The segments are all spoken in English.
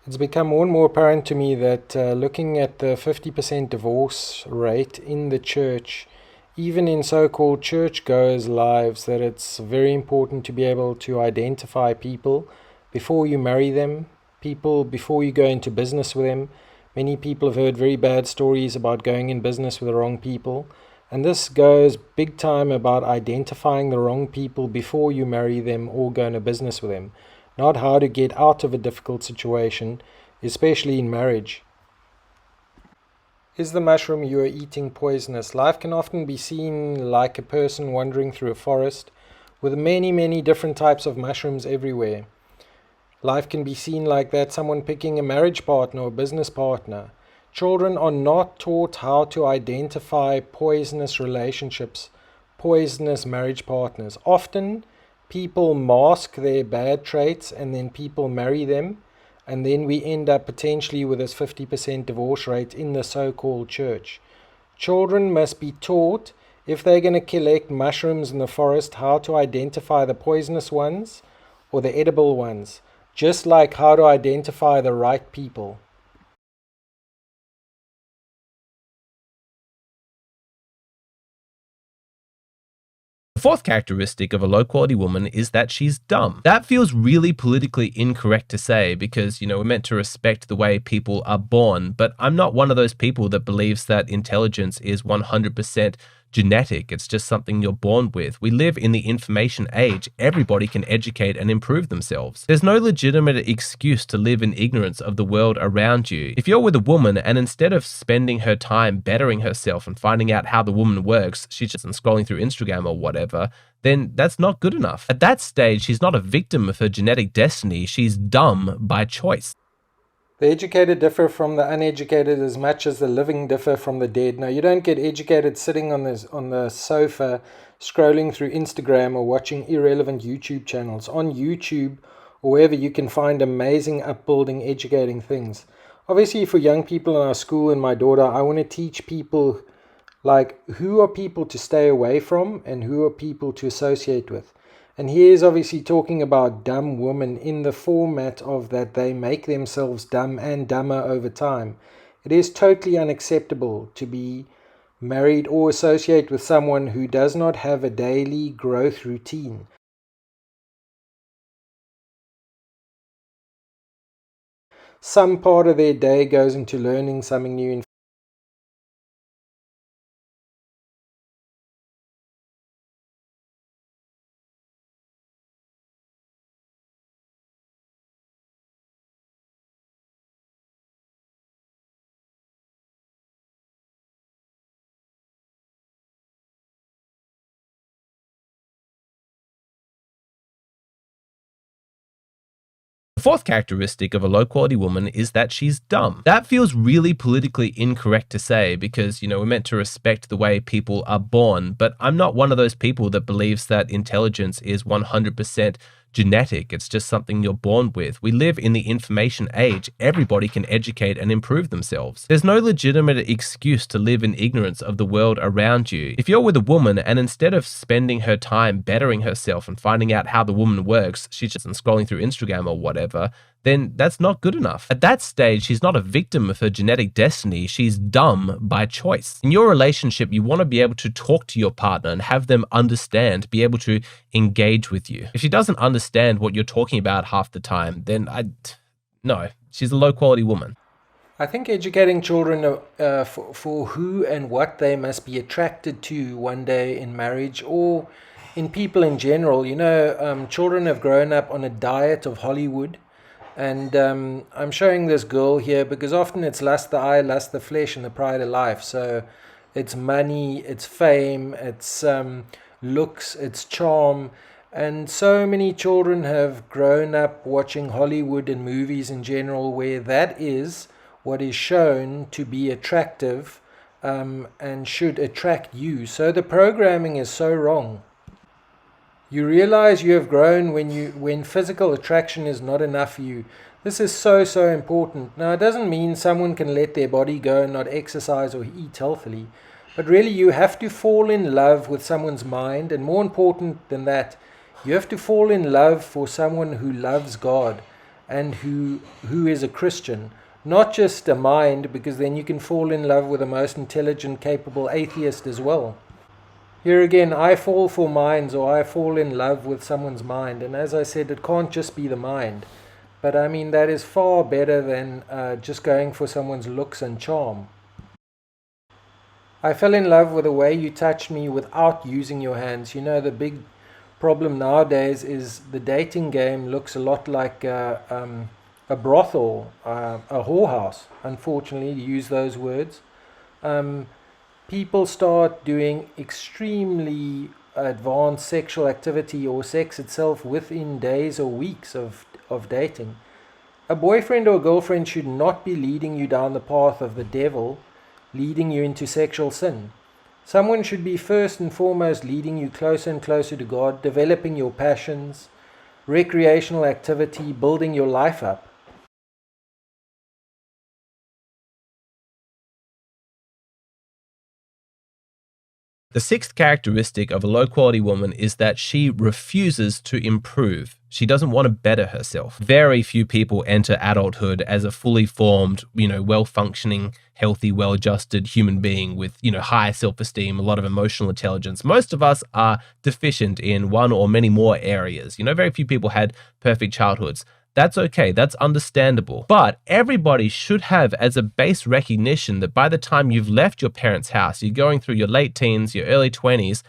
It's become more and more apparent to me that looking at the 50% divorce rate in the church, even in so called churchgoers' lives, that it's very important to be able to identify people before you marry them, people before you go into business with them. Many people have heard very bad stories about going in business with the wrong people. And this goes big time about identifying the wrong people before you marry them or go into business with them, not how to get out of a difficult situation, especially in marriage. Is the mushroom you are eating poisonous? Life can often be seen like a person wandering through a forest with many, many different types of mushrooms everywhere. Life can be seen like that, someone picking a marriage partner or business partner. Children are not taught how to identify poisonous relationships, poisonous marriage partners. Often, people mask their bad traits and then people marry them, and then we end up potentially with this 50% divorce rate in the so called church. Children must be taught, if they're going to collect mushrooms in the forest, how to identify the poisonous ones or the edible ones, just like how to identify the right people. The fourth characteristic of a low quality woman is that she's dumb. That feels really politically incorrect to say because, we're meant to respect the way people are born, but I'm not one of those people that believes that intelligence is 100% genetic. It's just something you're born with. We live in the information age. Everybody can educate and improve themselves. There's no legitimate excuse to live in ignorance of the world around you. If you're with a woman and instead of spending her time bettering herself and finding out how the woman works, she's just scrolling through Instagram or whatever, then that's not good enough. At that stage, she's not a victim of her genetic destiny. She's dumb by choice. The educated differ from the uneducated as much as the living differ from the dead. Now, you don't get educated sitting on the sofa, scrolling through Instagram or watching irrelevant YouTube channels. On YouTube or wherever you can find amazing, upbuilding, educating things. Obviously, for young people in our school and my daughter, I want to teach people like who are people to stay away from and who are people to associate with. And he is obviously talking about dumb women in the format of that they make themselves dumb and dumber over time. It is totally unacceptable to be married or associate with someone who does not have a daily growth routine. Some part of their day goes into learning something new. The fourth characteristic of a low quality woman is that she's dumb. That feels really politically incorrect to say because, we're meant to respect the way people are born, but I'm not one of those people that believes that intelligence is 100% genetic. It's just something you're born with. We live in the information age. Everybody can educate and improve themselves. There's no legitimate excuse to live in ignorance of the world around you. If you're with a woman and instead of spending her time bettering herself and finding out how the woman works, she's just scrolling through Instagram or whatever, then that's not good enough. At that stage, she's not a victim of her genetic destiny. She's dumb by choice. In your relationship, you want to be able to talk to your partner and have them understand, be able to engage with you. If she doesn't understand what you're talking about half the time, then no, she's a low quality woman. I think educating children for who and what they must be attracted to one day in marriage or in people in general. Children have grown up on a diet of Hollywood. And I'm showing this girl here because often it's lust the eye, lust the flesh, and the pride of life. So it's money, it's fame, it's looks, it's charm. And so many children have grown up watching Hollywood and movies in general where that is what is shown to be attractive and should attract you. So the programming is so wrong. You realize you have grown when physical attraction is not enough for you. This is so important. Now it doesn't mean someone can let their body go and not exercise or eat healthily, but really you have to fall in love with someone's mind, and more important than that, you have to fall in love for someone who loves God and who is a Christian. Not just a mind, because then you can fall in love with the most intelligent, capable atheist as well. Here again, I fall for minds, or I fall in love with someone's mind. And as I said, it can't just be the mind. But I mean, that is far better than just going for someone's looks and charm. I fell in love with the way you touched me without using your hands. You know, the big problem nowadays is the dating game looks a lot like a brothel, a whorehouse, unfortunately, to use those words. People start doing extremely advanced sexual activity or sex itself within days or weeks of dating. A boyfriend or girlfriend should not be leading you down the path of the devil, leading you into sexual sin. Someone should be first and foremost leading you closer and closer to God, developing your passions, recreational activity, building your life up. The sixth characteristic of a low quality woman is that she refuses to improve. She doesn't want to better herself. Very few people enter adulthood as a fully formed, well-functioning, healthy, well-adjusted human being with, high self-esteem, a lot of emotional intelligence. Most of us are deficient in one or many more areas. Very few people had perfect childhoods. That's okay. That's understandable. But everybody should have as a base recognition that by the time you've left your parents' house, you're going through your late teens, your early 20s,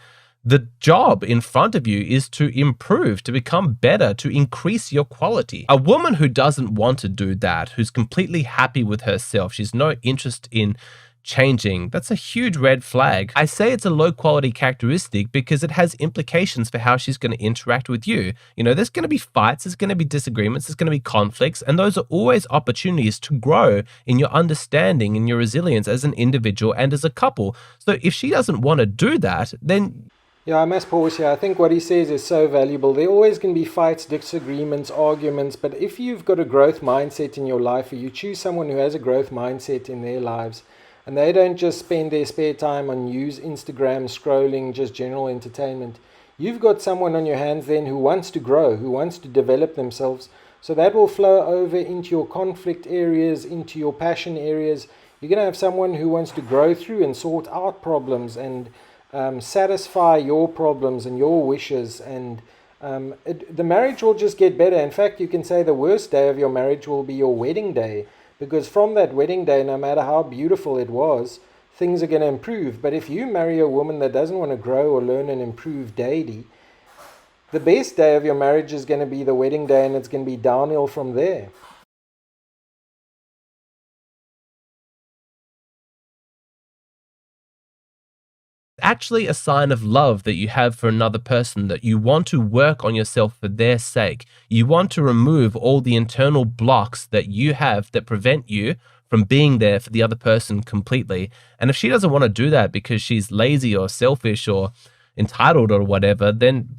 the job in front of you is to improve, to become better, to increase your quality. A woman who doesn't want to do that, who's completely happy with herself, she's no interest in changing, that's a huge red flag. I say it's a low quality characteristic because it has implications for how she's going to interact with you. There's going to be fights, there's going to be disagreements, there's going to be conflicts, and those are always opportunities to grow in your understanding and your resilience as an individual and as a couple. So if she doesn't want to do that, then... Yeah, I must pause here. I think what he says is so valuable. There always going to be fights, disagreements, arguments, but if you've got a growth mindset in your life, or you choose someone who has a growth mindset in their lives, and they don't just spend their spare time on news, Instagram, scrolling, just general entertainment. You've got someone on your hands then who wants to grow, who wants to develop themselves. So that will flow over into your conflict areas, into your passion areas. You're going to have someone who wants to grow through and sort out problems and satisfy your problems and your wishes. And the marriage will just get better. In fact, you can say the worst day of your marriage will be your wedding day. Because from that wedding day, no matter how beautiful it was, things are going to improve. But if you marry a woman that doesn't want to grow or learn and improve daily, the best day of your marriage is going to be the wedding day, and it's going to be downhill from there. Actually a sign of love that you have for another person, that you want to work on yourself for their sake. You want to remove all the internal blocks that you have that prevent you from being there for the other person completely. And if she doesn't want to do that because she's lazy or selfish or entitled or whatever, then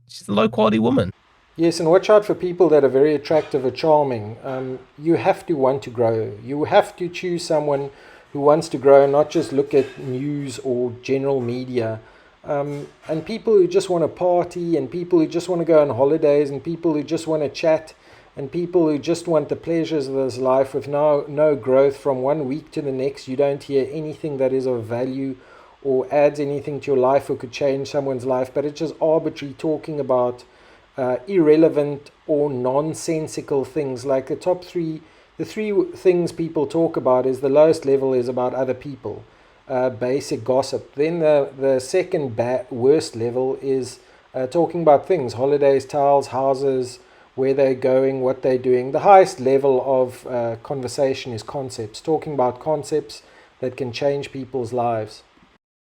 she's a low quality woman. Yes, and watch out for people that are very attractive or charming. You have to want to grow. You have to choose someone who wants to grow, not just look at news or general media. And people who just want to party, and people who just want to go on holidays, and people who just want to chat, and people who just want the pleasures of this life with no growth. From one week to the next, you don't hear anything that is of value or adds anything to your life or could change someone's life, but it's just arbitrary talking about irrelevant or nonsensical things. Like the three things people talk about is the lowest level is about other people, basic gossip. Then the second worst level is talking about things, holidays, towels, houses, where they're going, what they're doing. The highest level of conversation is concepts, talking about concepts that can change people's lives.